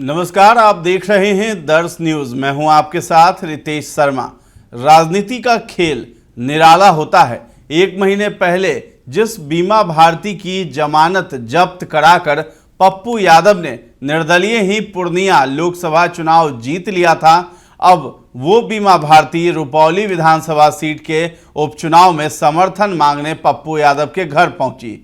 नमस्कार, आप देख रहे हैं दर्श न्यूज। मैं हूं आपके साथ रितेश शर्मा। राजनीति का खेल निराला होता है। एक महीने पहले जिस बीमा भारती की जमानत जब्त कराकर पप्पू यादव ने निर्दलीय ही पूर्णिया लोकसभा चुनाव जीत लिया था, अब वो बीमा भारती रुपौली विधानसभा सीट के उपचुनाव में समर्थन मांगने पप्पू यादव के घर पहुंची।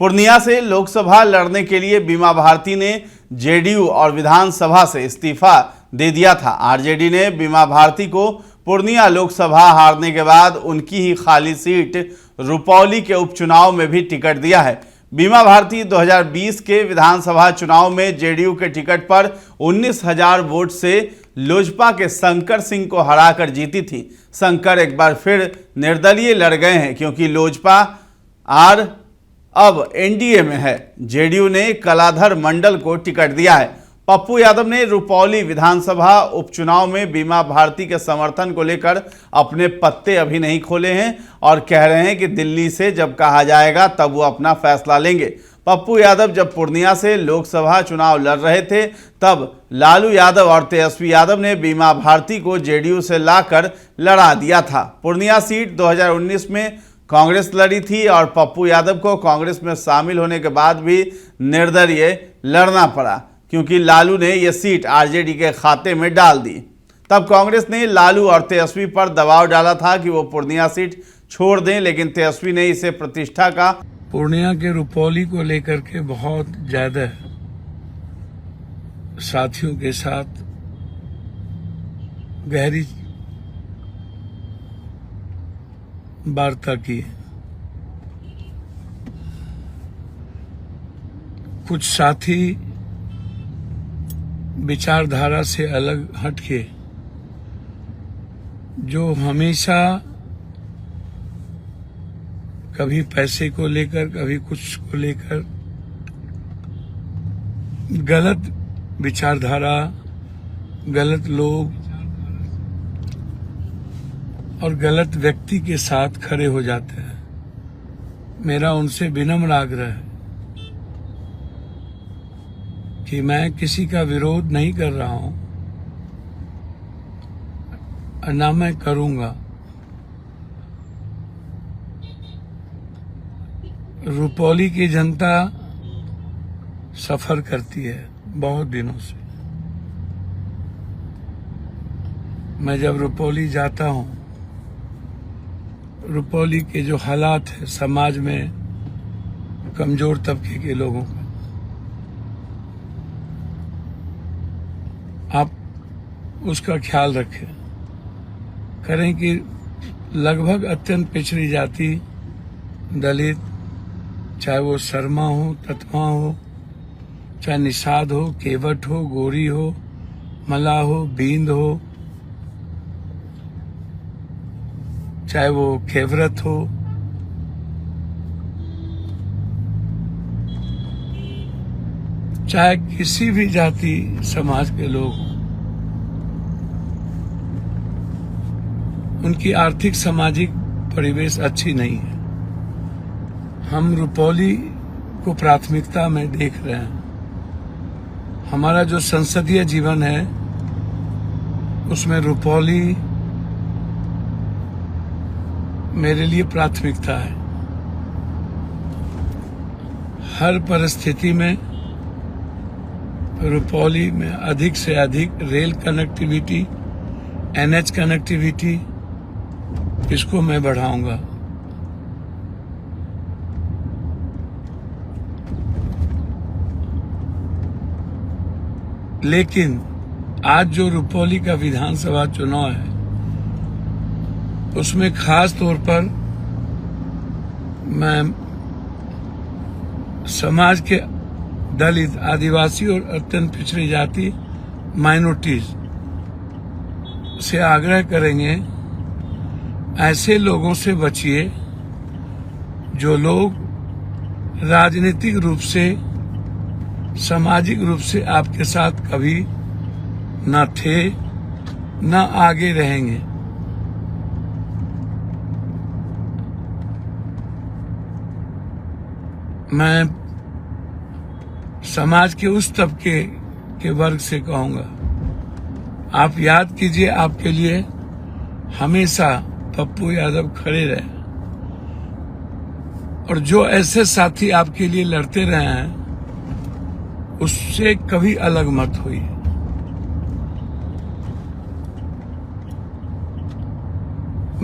पूर्णिया से लोकसभा लड़ने के लिए बीमा भारती ने जेडीयू और विधानसभा से इस्तीफा दे दिया था। आरजेडी ने बीमा भारती को पूर्णिया लोकसभा हारने के बाद उनकी ही खाली सीट रुपौली के उपचुनाव में भी टिकट दिया है। बीमा भारती 2020 के विधानसभा चुनाव में जेडीयू के टिकट पर 19,000 वोट से लोजपा के शंकर सिंह को हराकर जीती थी। शंकर एक बार फिर निर्दलीय लड़ गए हैं क्योंकि लोजपा अब एनडीए में है। जेडीयू ने कलाधर मंडल को टिकट दिया है। पप्पू यादव ने रुपौली विधानसभा उपचुनाव में बीमा भारती के समर्थन को लेकर अपने पत्ते अभी नहीं खोले हैं और कह रहे हैं कि दिल्ली से जब कहा जाएगा तब वो अपना फैसला लेंगे। पप्पू यादव जब पूर्णिया से लोकसभा चुनाव लड़ रहे थे तब लालू यादव और तेजस्वी यादव ने बीमा भारती को जेडीयू से लाकर लड़ा दिया था। पूर्णिया सीट 2019 में कांग्रेस लड़ी थी और पप्पू यादव को कांग्रेस में शामिल होने के बाद भी निर्दलीय लड़ना पड़ा क्योंकि लालू ने यह सीट आरजेडी के खाते में डाल दी। तब कांग्रेस ने लालू और तेजस्वी पर दबाव डाला था कि वो पूर्णिया सीट छोड़ दें, लेकिन तेजस्वी ने इसे प्रतिष्ठा का पूर्णिया के रुपौली को लेकर के बहुत ज्यादा साथियों के साथ गहरी वार्ता की। कुछ साथी विचारधारा से अलग हटके जो हमेशा कभी पैसे को लेकर कभी कुछ को लेकर गलत विचारधारा, गलत लोग और गलत व्यक्ति के साथ खड़े हो जाते हैं। मेरा उनसे विनम्र आग्रह है कि मैं किसी का विरोध नहीं कर रहा हूं, ना मैं करूंगा। रुपौली की जनता सफर करती है बहुत दिनों से। मैं जब रुपौली जाता हूं, रुपौली के जो हालात है समाज में कमजोर तबके के लोगों का, आप उसका ख्याल रखें, करें कि लगभग अत्यंत पिछड़ी जाति, दलित, चाहे वो शर्मा हो, ततमा हो, चाहे निषाद हो, केवट हो, गोरी हो, मला हो, बींद हो, चाहे वो खेवरत हो, चाहे किसी भी जाति समाज के लोग हों, उनकी आर्थिक सामाजिक परिवेश अच्छी नहीं है। हम रुपौली को प्राथमिकता में देख रहे हैं। हमारा जो संसदीय जीवन है उसमें रुपौली मेरे लिए प्राथमिकता है। हर परिस्थिति में रुपौली में अधिक से अधिक रेल कनेक्टिविटी, एनएच कनेक्टिविटी, इसको मैं बढ़ाऊंगा। लेकिन आज जो रुपौली का विधानसभा चुनाव है उसमें खास तौर पर मैं समाज के दलित, आदिवासी और अत्यंत पिछड़ी जाति माइनॉरिटीज से आग्रह करेंगे, ऐसे लोगों से बचिए जो लोग राजनीतिक रूप से, सामाजिक रूप से आपके साथ कभी न थे न आगे रहेंगे। मैं समाज के उस तबके के वर्ग से कहूंगा, आप याद कीजिए, आपके लिए हमेशा पप्पू यादव खड़े रहे, और जो ऐसे साथी आपके लिए लड़ते रहे हैं उससे कभी अलग मत होइए।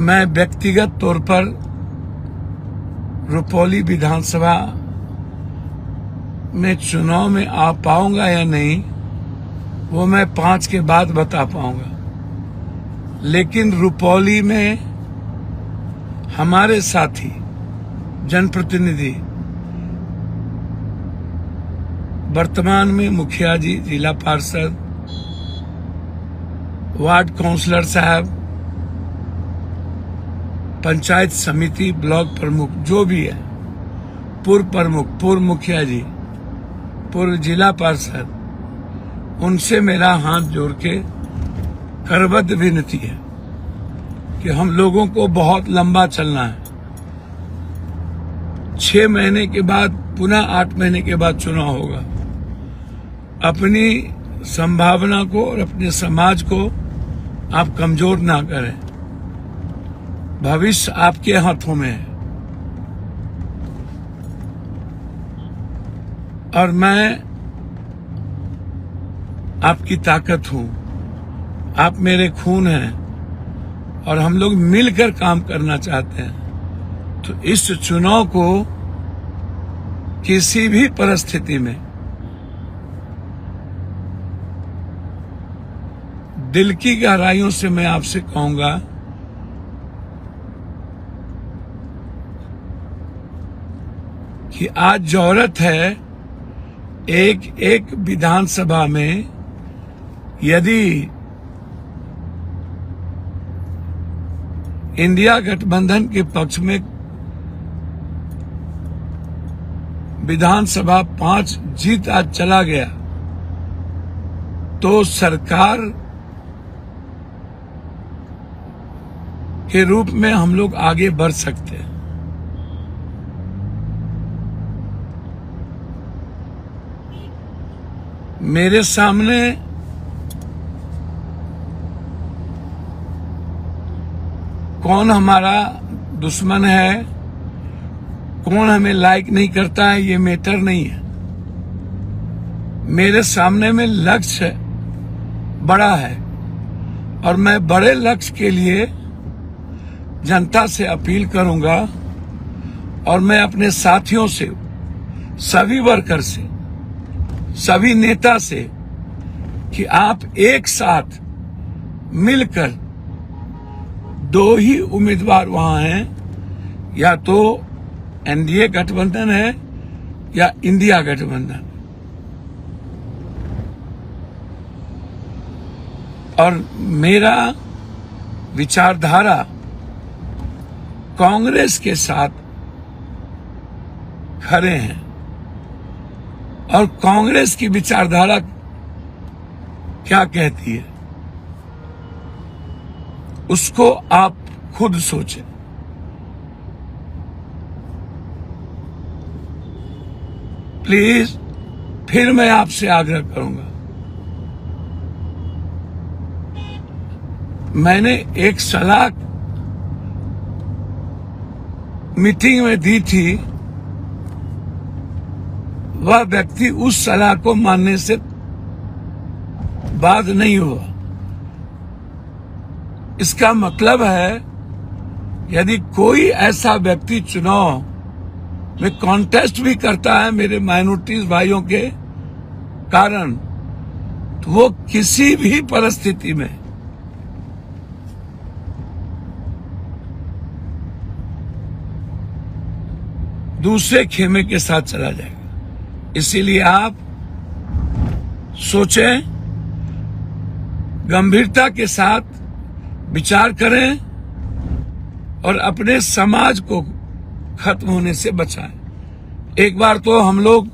मैं व्यक्तिगत तौर पर रुपौली विधानसभा में चुनाव में आ पाऊंगा या नहीं वो मैं 5 के बाद बता पाऊंगा, लेकिन रुपौली में हमारे साथी जनप्रतिनिधि, वर्तमान में मुखिया जी, जिला पार्षद, वार्ड काउंसलर साहब, पंचायत समिति, ब्लॉक प्रमुख जो भी है, पूर्व प्रमुख, पूर्व मुखिया जी, पूर्व जिला पार्षद, उनसे मेरा हाथ जोड़ के करबद्ध विनती है कि हम लोगों को बहुत लंबा चलना है। 6 महीने के बाद पुनः 8 महीने के बाद चुनाव होगा। अपनी संभावना को और अपने समाज को आप कमजोर ना करें। भविष्य आपके हाथों में है, और मैं आपकी ताकत हूं, आप मेरे खून हैं, और हम लोग मिलकर काम करना चाहते हैं। तो इस चुनाव को किसी भी परिस्थिति में दिल की गहराइयों से मैं आपसे कहूंगा कि आज जरूरत है एक एक विधानसभा में यदि इंडिया गठबंधन के पक्ष में विधानसभा 5 जीत आज चला गया तो सरकार के रूप में हम लोग आगे बढ़ सकते हैं। मेरे सामने कौन हमारा दुश्मन है, कौन हमें लाइक नहीं करता है, ये मैटर नहीं है। मेरे सामने में लक्ष्य बड़ा है, और मैं बड़े लक्ष्य के लिए जनता से अपील करूंगा, और मैं अपने साथियों से, सभी वर्कर से, सभी नेता से कि आप एक साथ मिलकर, 2 ही उम्मीदवार वहां हैं, या तो एनडीए गठबंधन है या इंडिया गठबंधन, और मेरा विचारधारा कांग्रेस के साथ खड़े हैं, और कांग्रेस की विचारधारा क्या कहती है उसको आप खुद सोचें। प्लीज फिर मैं आपसे आग्रह करूंगा, मैंने एक सलाह मीटिंग में दी थी, वह व्यक्ति उस सलाह को मानने से बाद नहीं हुआ। इसका मतलब है यदि कोई ऐसा व्यक्ति चुनाव में कॉन्टेस्ट भी करता है मेरे माइनॉरिटीज भाइयों के कारण, तो वो किसी भी परिस्थिति में दूसरे खेमे के साथ चला जाएगा। इसीलिए आप सोचें, गंभीरता के साथ विचार करें, और अपने समाज को खत्म होने से बचाएं। एक बार तो हम लोग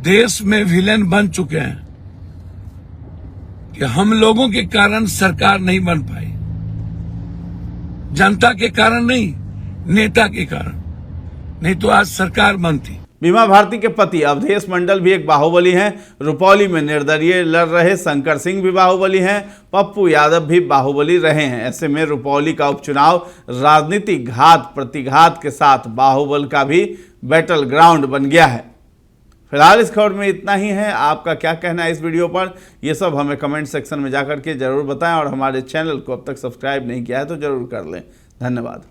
देश में विलेन बन चुके हैं कि हम लोगों के कारण सरकार नहीं बन पाई, जनता के कारण नहीं, नेता के कारण, नहीं तो आज सरकार बनती। बीमा भारती के पति अवधेश मंडल भी एक बाहुबली हैं। रुपौली में निर्दलीय लड़ रहे शंकर सिंह भी बाहुबली हैं। पप्पू यादव भी बाहुबली रहे हैं। ऐसे में रुपौली का उपचुनाव राजनीतिक घात प्रतिघात के साथ बाहुबल का भी बैटल ग्राउंड बन गया है। फिलहाल इस खबर में इतना ही है। आपका क्या कहना है इस वीडियो पर, ये सब हमें कमेंट सेक्शन में जाकर के जरूर बताएं और हमारे चैनल को अब तक सब्सक्राइब नहीं किया है तो जरूर कर लें। धन्यवाद।